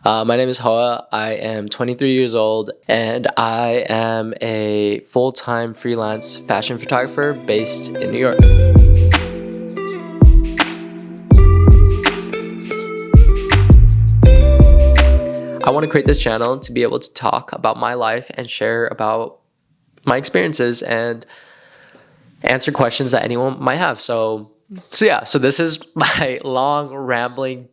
My name is Hoa. I am 23 years old, and I am a full-time freelance fashion photographer based in New York. I want to create this channel to be able to talk about my life and share about my experiences and answer questions that anyone might have. So this is my long, rambling,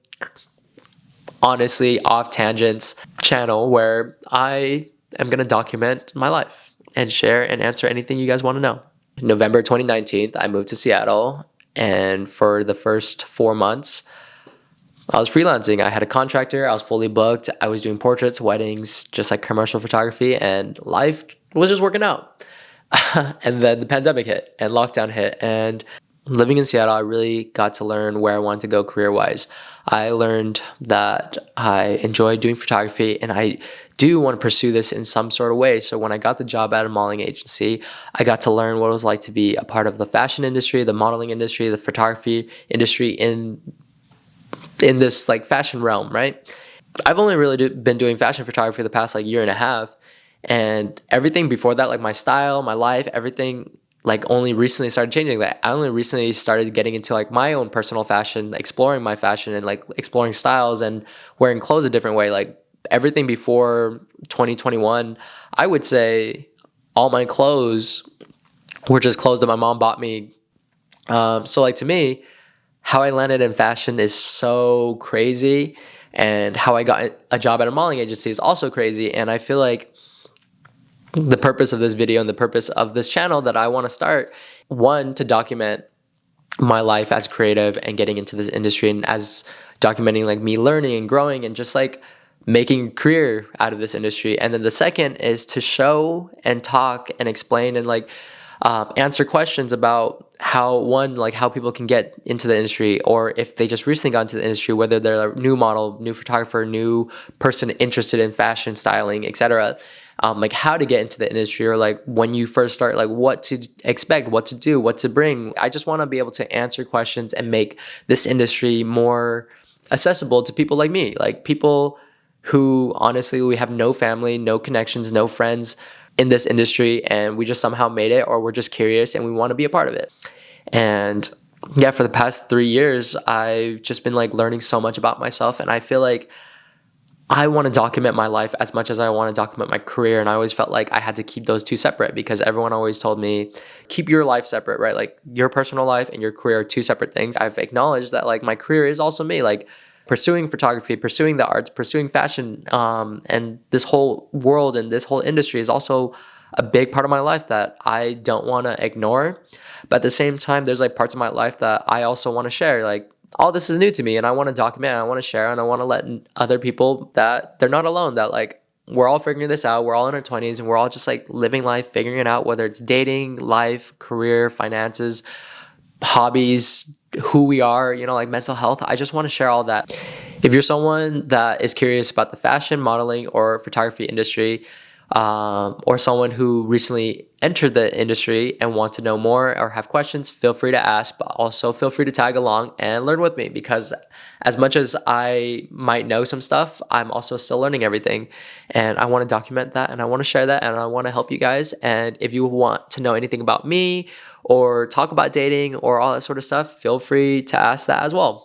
honestly off tangents channel where I am going to document my life and share and answer anything you guys want to know. November 2019, I moved to Seattle, and for the first 4 months, I was freelancing. I had a contractor, I was fully booked, I was doing portraits, weddings, just like commercial photography, and life was just working out. And then the pandemic hit and lockdown hit, and living in Seattle, I really got to learn where I wanted to go career-wise. I learned that I enjoy doing photography, and I do want to pursue this in some sort of way. So when I got the job at a modeling agency, I got to learn what it was like to be a part of the fashion industry, the modeling industry, the photography industry in this like fashion realm, right? I've only really been doing fashion photography the past like year and a half, and everything before that, like my style, my life, everything like only recently started changing. That I only recently started getting into like my own personal fashion, exploring my fashion and like exploring styles and wearing clothes a different way. Like everything before 2021, I would say all my clothes were just clothes that my mom bought me. So like to me, how I landed in fashion is so crazy, and how I got a job at a modeling agency is also crazy. And I feel like the purpose of this video and the purpose of this channel that I want to start, one, to document my life as creative and getting into this industry, and as documenting like me learning and growing and just like making a career out of this industry. And then the second is to show and talk and explain and like answer questions about how people can get into the industry, or if they just recently got into the industry, whether they're a new model, new photographer, new person interested in fashion, styling, etc. Like how to get into the industry, or like when you first start, like what to expect, what to do, what to bring. I just want to be able to answer questions and make this industry more accessible to people like me, like people who honestly, we have no family, no connections, no friends in this industry, and we just somehow made it, or we're just curious and we want to be a part of it. And yeah, for the past 3 years, I've just been like learning so much about myself, and I feel like I want to document my life as much as I want to document my career. And I always felt like I had to keep those two separate, because everyone always told me, keep your life separate, right? Like your personal life and your career are two separate things. I've acknowledged that like my career is also me, like pursuing photography, pursuing the arts, pursuing fashion, and this whole world and this whole industry is also a big part of my life that I don't want to ignore. But at the same time, there's like parts of my life that I also want to share. Like all this is new to me, and I want to document, I want to share, and I want to let other people that they're not alone, that like we're all figuring this out. We're all in our 20s, and we're all just like living life, figuring it out, whether it's dating, life, career, finances, hobbies, who we are, like mental health. I just want to share all that. If you're someone that is curious about the fashion, modeling, or photography industry, or someone who recently entered the industry and want to know more or have questions, feel free to ask, but also feel free to tag along and learn with me, because as much as I might know some stuff, I'm also still learning everything, and I want to document that, and I want to share that, and I want to help you guys. And if you want to know anything about me or talk about dating or all that sort of stuff, feel free to ask that as well.